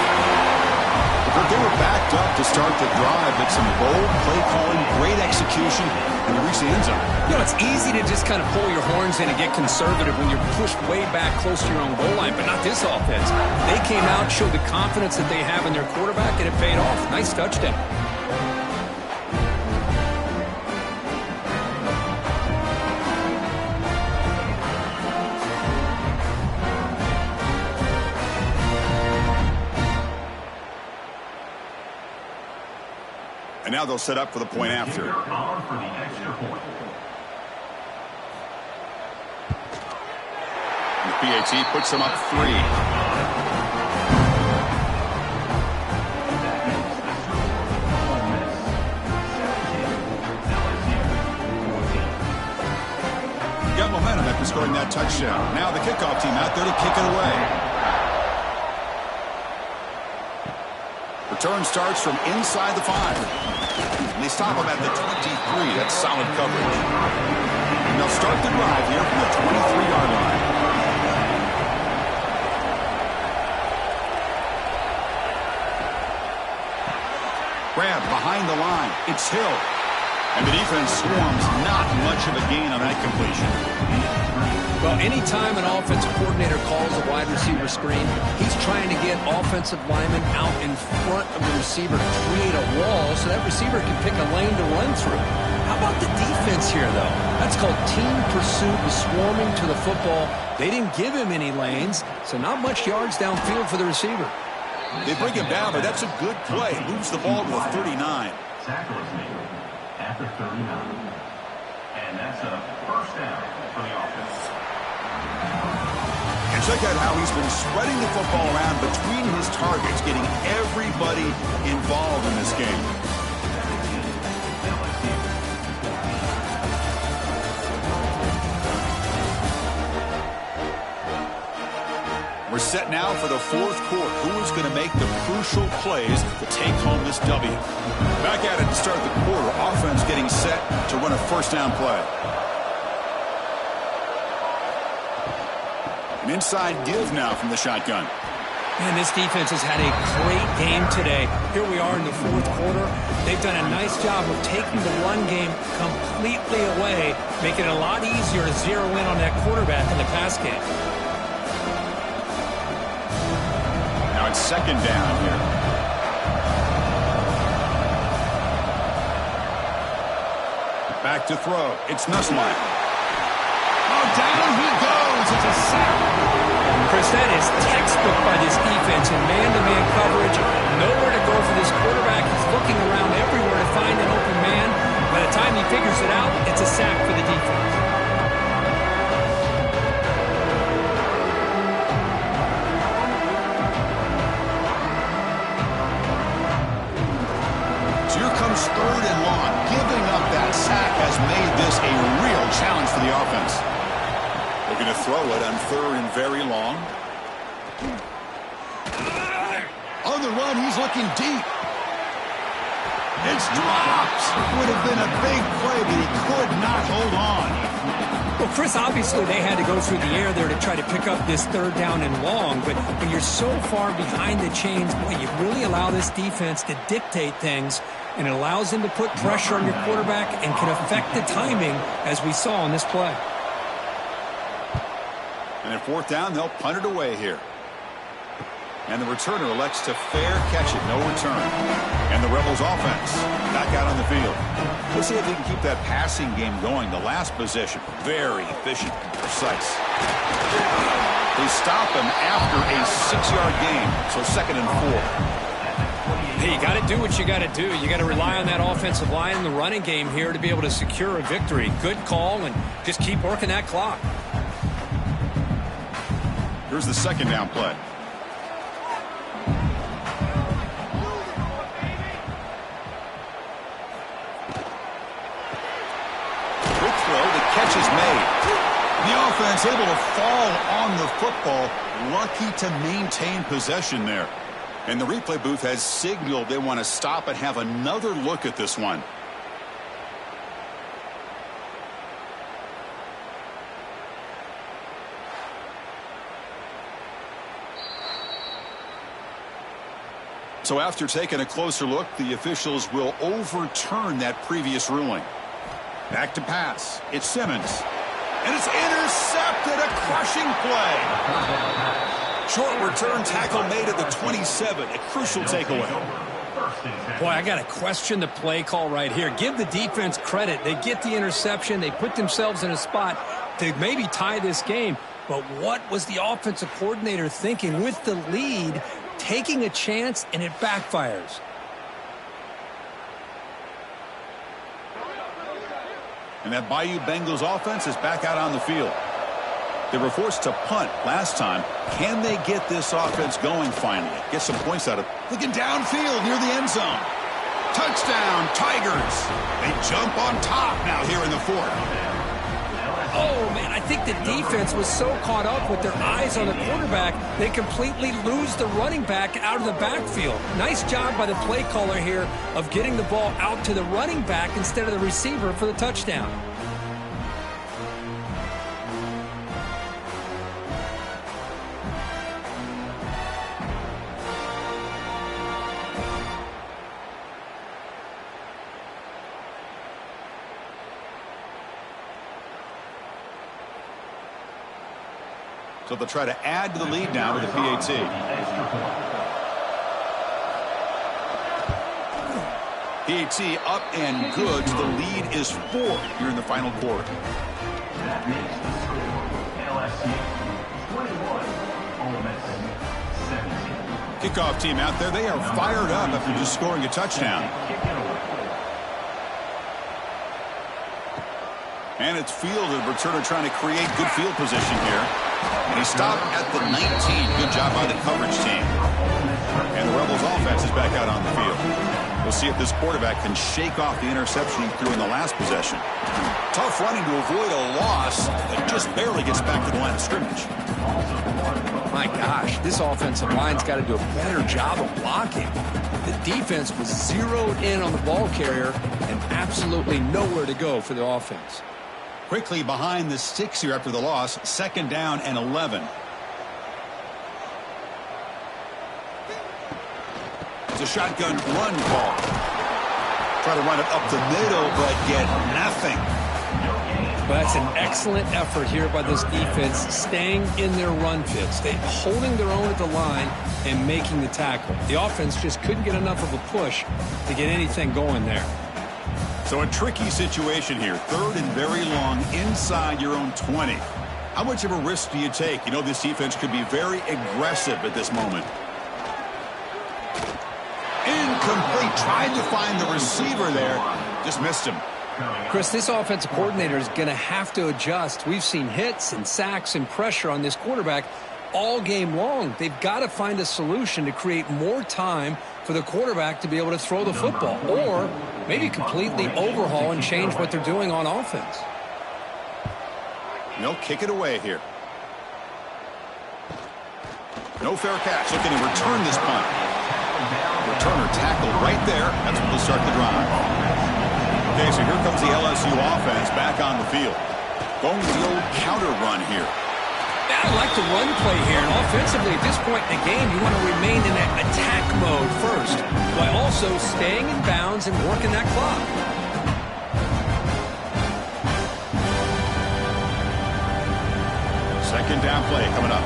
But they were backed up to start the drive, but some bold play calling, great execution, and they reach the end zone. You know, it's easy to just kind of pull your horns in and get conservative when you're pushed way back close to your own goal line, but not this offense. They came out, showed the confidence that they have in their quarterback, and it paid off. Nice touchdown. And now they'll set up for the point after. For the extra point. And the PAT puts them up 3. Got momentum after scoring that touchdown. Now the kickoff team out there to kick it away. Return starts from inside the 5. And they stop him at the 23. That's solid coverage. And they'll start the drive here from the 23-yard line. Grab behind the line. It's Hill. And the defense swarms. Not much of a gain on that completion. Well, anytime an offensive coordinator calls a wide receiver screen, he's trying to get offensive linemen out in front of the receiver to create a wall so that receiver can pick a lane to run through. How about the defense here, though? That's called team pursuit and swarming to the football. They didn't give him any lanes, so not much yards downfield for the receiver. They bring him down, but that's a good play. Moves the ball to a 39. Tackle is made at the 39. And that's a 1st down for the offense. And check out how he's been spreading the football around between his targets, getting everybody involved in this game. We're set now for the 4th quarter. Who is going to make the crucial plays to take home this W? Back at it to start the quarter. Offense getting set to run a 1st down play. An inside give now from the shotgun. Man, this defense has had a great game today. Here we are in the 4th quarter. They've done a nice job of taking the run game completely away, making it a lot easier to zero in on that quarterback in the pass game. Now it's 2nd down here. Back to throw. It's Nussmeier. Oh, down he goes. causes a sack. Chris, that is textbook by this defense in man-to-man coverage. Nowhere to go for this quarterback. He's looking around everywhere to find an open man. By the time he figures it out, it's a sack for the defense. So here comes 3rd and long. Giving up that sack has made this a real challenge for the offense. They're going to throw it on 3rd and very long. On the run, he's looking deep. It's dropped. Would have been a big play, but he could not hold on. Well, Chris, obviously they had to go through the air there to try to pick up this 3rd down and long, but when you're so far behind the chains, boy, you really allow this defense to dictate things, and it allows them to put pressure on your quarterback and can affect the timing, as we saw on this play. And at 4th down, they'll punt it away here. And the returner elects to fair catch it, no return. And the Rebels offense back out on the field. We'll see if they can keep that passing game going. The last possession, very efficient and precise. They stop him after a 6-yard gain, so 2nd and 4. Hey, you got to do what you got to do. You got to rely on that offensive line in the running game here to be able to secure a victory. Good call, and just keep working that clock. Here's the 2nd down play. Quick throw, the catch is made. The offense able to fall on the football, lucky to maintain possession there. And the replay booth has signaled they want to stop and have another look at this one. So after taking a closer look, the officials will overturn that previous ruling. Back to pass. It's Simmons. And it's intercepted. A crushing play. Short return tackle made at the 27. A crucial takeaway. Boy, I got to question the play call right here. Give the defense credit. They get the interception. They put themselves in a spot to maybe tie this game. But what was the offensive coordinator thinking with the lead, taking a chance, and it backfires? And that Bayou Bengals offense is back out on the field. They were forced to punt last time. Can they get this offense going finally? Get some points out of it. Looking downfield near the end zone. Touchdown, Tigers. They jump on top now here in the 4th. Oh, man, I think the defense was so caught up with their eyes on the quarterback, they completely lose the running back out of the backfield. Nice job by the play caller here of getting the ball out to the running back instead of the receiver for the touchdown. So they'll try to add to the lead now with the PAT. PAT up and good. The lead is 4 here in the final quarter. That makes the score LSU 21, Ole Miss 17. Kickoff team out there. They are fired up after just scoring a touchdown. And it's fielded. Returner trying to create good field position here. And he stopped at the 19. Good job by the coverage team. And the Rebels offense is back out on the field. We'll see if this quarterback can shake off the interception he threw in the last possession. Tough running to avoid a loss that just barely gets back to the line of scrimmage. My gosh, this offensive line's got to do a better job of blocking. The defense was zeroed in on the ball carrier and absolutely nowhere to go for the offense. Quickly behind the 6 here after the loss. 2nd down and 11. It's a shotgun run call. Try to run it up the middle, but get nothing. But that's an excellent effort here by this defense, staying in their run fits. They're holding their own at the line and making the tackle. The offense just couldn't get enough of a push to get anything going there. So a tricky situation here. 3rd and very long inside your own 20. How much of a risk do you take? You know, this defense could be very aggressive at this moment. Incomplete. Tried to find the receiver there. Just missed him. Chris, this offensive coordinator is going to have to adjust. We've seen hits and sacks and pressure on this quarterback all game long. They've got to find a solution to create more time for the quarterback to be able to throw the football, or maybe completely overhaul and change what they're doing on offense. No, kick it away here. No fair catch. Looking to return this punt. Returner tackled right there. That's when they'll start the drive. Okay, so here comes the LSU offense back on the field. Going with the old counter run here. I like the run play here, and offensively at this point in the game, you want to remain in that attack mode first, while also staying in bounds and working that clock. Second down play coming up.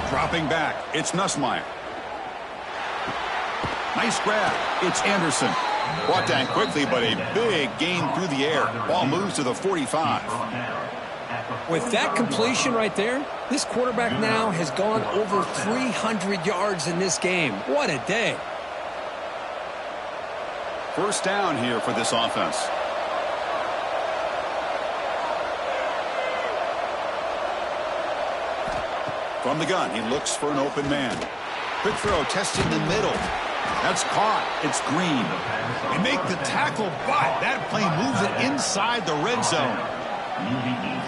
Dropping back, it's Nussmeier. Nice grab, it's Anderson. Brought down quickly, but a big gain through the air. Ball moves to the 45. With that completion right there, this quarterback now has gone over 300 yards in this game. What a day. First down here for this offense. From the gun, he looks for an open man. Quick throw, testing the middle. That's caught. It's Green. They make the tackle, but that play moves it inside the red zone.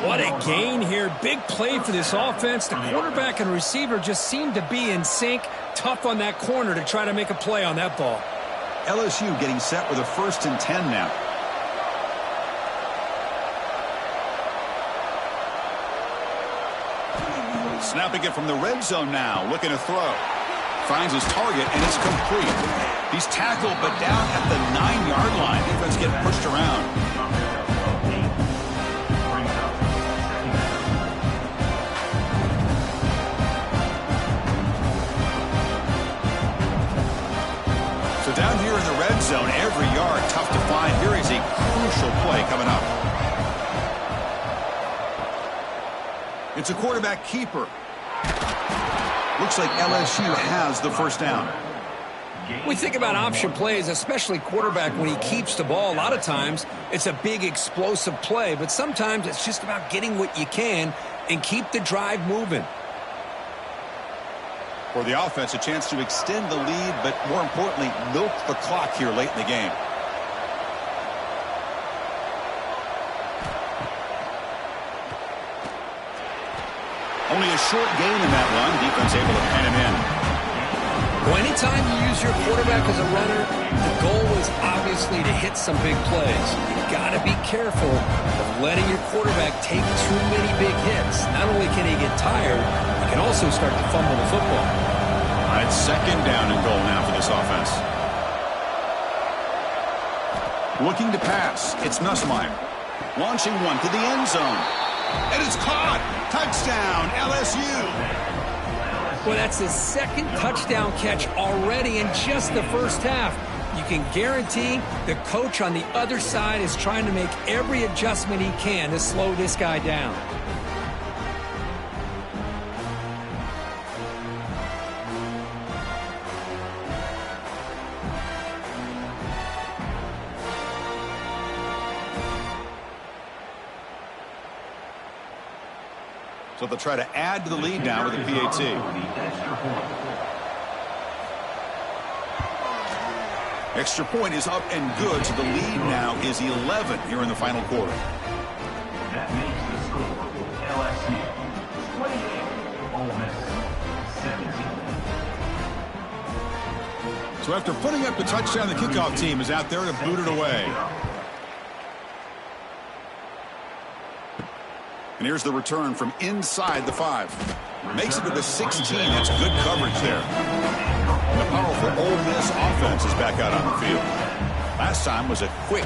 What a gain here. Big play for this offense. The quarterback and receiver just seem to be in sync. Tough on that corner to try to make a play on that ball. LSU getting set with a 1st and 10 now. Snapping it from the red zone now. Looking to throw. Finds his target, and it's complete. He's tackled, but down at the 9-yard line. Defense getting pushed around. So down here in the red zone, every yard tough to find. Here is a crucial play coming up. It's a quarterback keeper. Looks like LSU has the first down. We think about option plays, especially quarterback when he keeps the ball. A lot of times it's a big explosive play, but sometimes it's just about getting what you can and keep the drive moving. For the offense, a chance to extend the lead, but more importantly, milk the clock here late in the game. Only a short gain in that run. Defense able to pen him in. Well, anytime you use your quarterback as a runner, the goal is obviously to hit some big plays. You've got to be careful of letting your quarterback take too many big hits. Not only can he get tired, he can also start to fumble the football. All right, second down and goal now for this offense. Looking to pass. It's Nussmeier. Launching one to the end zone. And it's caught. Touchdown, LSU. Well, that's his second touchdown catch already in just the first half. You can guarantee the coach on the other side is trying to make every adjustment he can to slow this guy down. So they'll try to add to the lead now with a PAT. Extra point is up and good, so the lead now is 11 here in the final quarter. That makes the score LSU 28, Ole Miss 17. So after putting up the touchdown, the kickoff team is out there to boot it away. And here's the return from inside the 5. Makes it to the 16. That's good coverage there. And the powerful Ole Miss offense is back out on the field. Last time was a quick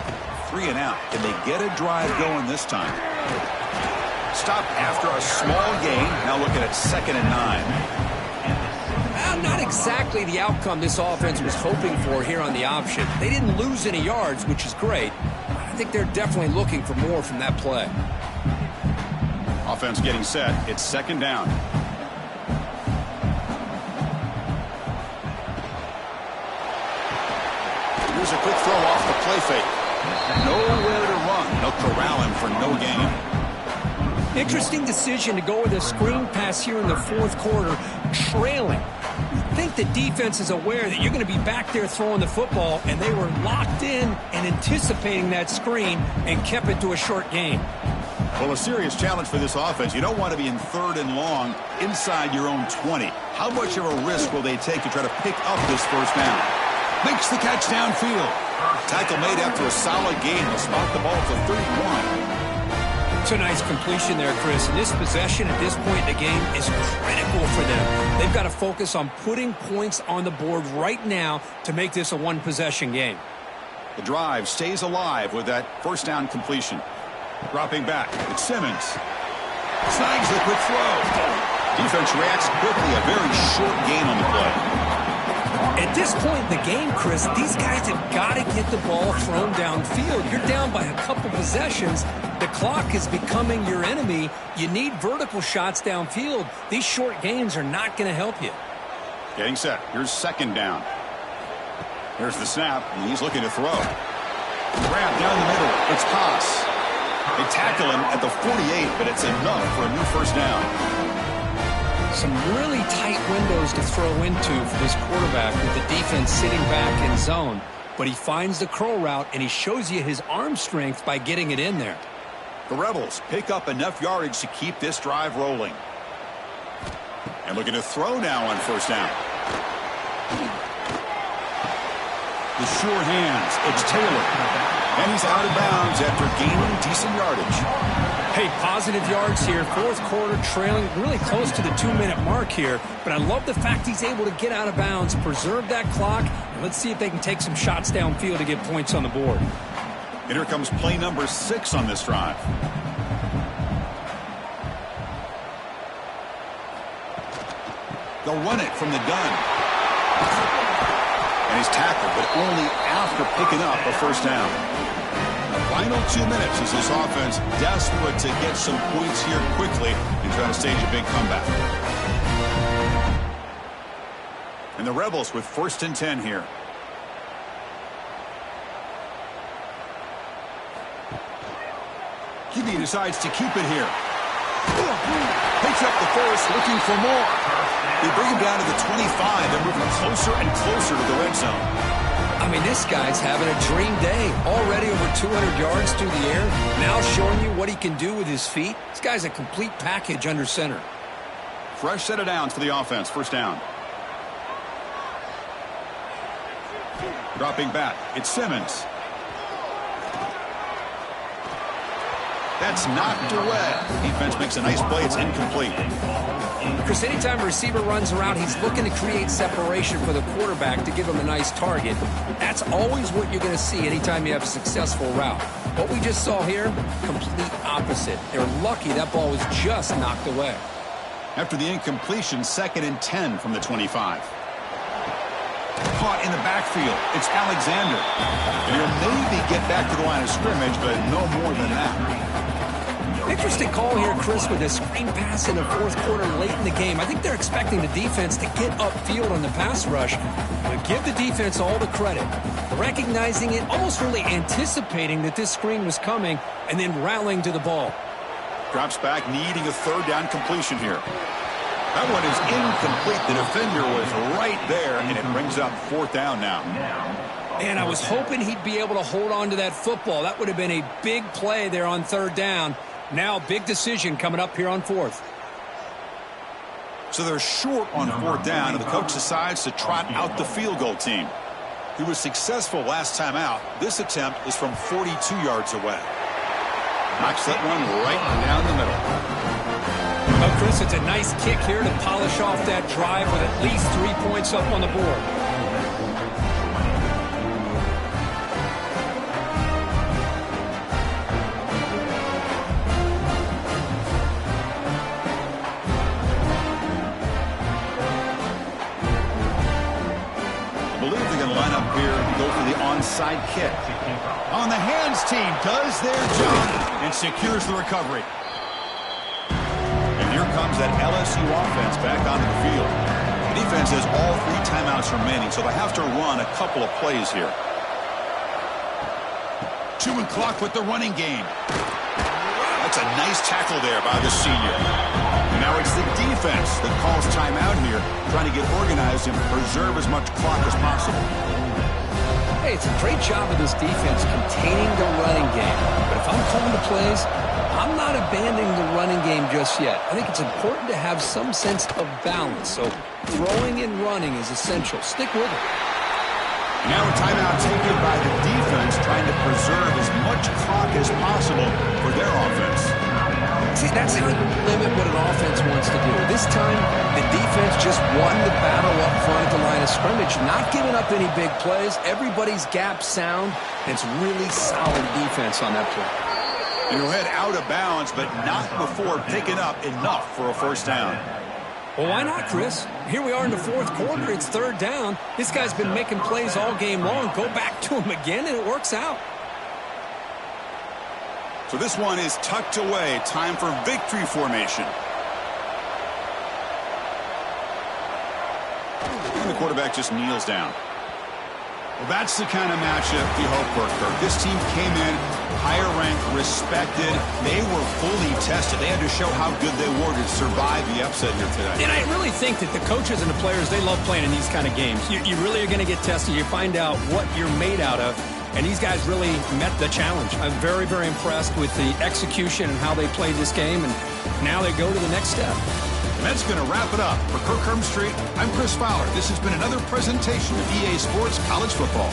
3 and out. Can they get a drive going this time? Stopped after a small gain. Now looking at 2nd and 9. Not exactly the outcome this offense was hoping for here on the option. They didn't lose any yards, which is great. think they're definitely looking for more from that play. Offense getting set. It's second down. Here's a quick throw off the play fake. Nowhere to run. They'll corral him for no gain. Interesting decision to go with a screen pass here in the fourth quarter, trailing. I think the defense is aware that you're going to be back there throwing the football, and they were locked in and anticipating that screen and kept it to a short gain. Well, a serious challenge for this offense. You don't want to be in third and long inside your own 20. How much of a risk will they take to try to pick up this first down? Makes the catch downfield. Tackle made after a solid gain. They'll spot the ball for 31. It's a nice completion there, Chris. And this possession at this point in the game is critical for them. They've got to focus on putting points on the board right now to make this a one-possession game. The drive stays alive with that first down completion. Dropping back, it's Simmons. Snags the quick throw. Defense reacts quickly. A very short gain on the play. At this point in the game, Chris, these guys have got to get the ball thrown downfield. You're down by a couple possessions. The clock is becoming your enemy. You need vertical shots downfield. These short gains are not going to help you. Getting set. Here's second down. Here's the snap, and he's looking to throw. Grab down the middle. It's Haas. They tackle him at the 48, but it's enough for a new first down. Some really tight windows to throw into for this quarterback with the defense sitting back in zone. But he finds the curl route, and he shows you his arm strength by getting it in there. The Rebels pick up enough yardage to keep this drive rolling. And looking to throw now on first down. The sure hands. It's Taylor. And he's out of bounds after gaining decent yardage. Hey, positive yards here. Fourth quarter trailing really close to the 2-minute mark here. But I love the fact he's able to get out of bounds, preserve that clock, and let's see if they can take some shots downfield to get points on the board. And here comes play number 6 on this drive. They'll run it from the gun. And he's tackled, but only after picking up a first down. The final 2 minutes as this offense desperate to get some points here quickly and try to stage a big comeback. And the Rebels with 1st and 10 here. QB decides to keep it here. Picks up the first, looking for more. They bring him down to the 25. They're moving closer and closer to the red zone. I mean, this guy's having a dream day. Already over 200 yards through the air. Now showing you what he can do with his feet. This guy's a complete package under center. Fresh set of downs for the offense. First down. Dropping back. It's Simmons. That's knocked away. Defense makes a nice play. It's incomplete. Chris, anytime a receiver runs around, he's looking to create separation for the quarterback to give him a nice target. That's always what you're going to see anytime you have a successful route. What we just saw here, complete opposite. They're lucky that ball was just knocked away. After the incompletion, 2nd and 10 from the 25. Caught in the backfield. It's Alexander. And he'll maybe get back to the line of scrimmage, but no more than that. Interesting call here, Chris, with a screen pass in the fourth quarter late in the game. I think they're expecting the defense to get upfield on the pass rush. But give the defense all the credit. Recognizing it, almost really anticipating that this screen was coming, and then rallying to the ball. Drops back, needing a 3rd down completion here. That one is incomplete. The defender was right there, and it brings up 4th down now. And I was hoping he'd be able to hold on to that football. That would have been a big play there on 3rd down. Now, big decision coming up here on 4th. So they're short on 4th down, and the coach decides to trot out the field goal team. He was successful last time out. This attempt is from 42 yards away. Knocks that one right down the middle. Well, Chris, it's a nice kick here to polish off that drive with at least 3 points up on the board. I believe they're going to line up here and go for the onside kick. On the hands team does their job and secures the recovery. And here comes that LSU offense back onto the field. The defense has all 3 timeouts remaining, so they have to run a couple of plays here. Chewing clock with the running game. That's a nice tackle there by the senior. And now it's the defense that calls timeout here, trying to get organized and preserve as much clock as possible. Hey, it's a great job of this defense containing the running game. But if I'm calling the plays, I'm not abandoning the running game just yet. I think it's important to have some sense of balance. So throwing and running is essential. Stick with it. Now a timeout taken by the defense, trying to preserve as much clock as possible for their offense. See, that's how you limit what an offense wants to do. This time, the defense just won the battle up front at the line of scrimmage, not giving up any big plays. Everybody's gap sound, and it's really solid defense on that play. And he'll head out of bounds, but not before picking up enough for a first down. Well, why not, Chris? Here we are in the 4th quarter. It's 3rd down. This guy's been making plays all game long. Go back to him again, and it works out. So this one is tucked away. Time for victory formation. And the quarterback just kneels down. Well, that's the kind of matchup you hope for, Kirk. This team came in higher ranked, respected. They were fully tested. They had to show how good they were to survive the upset here today. And I really think that the coaches and the players, they love playing in these kind of games. You really are going to get tested. You find out what you're made out of. And these guys really met the challenge. I'm very, very impressed with the execution and how they played this game. And now they go to the next step. And that's going to wrap it up. For Kirk Herbstreit, I'm Chris Fowler. This has been another presentation of EA Sports College Football.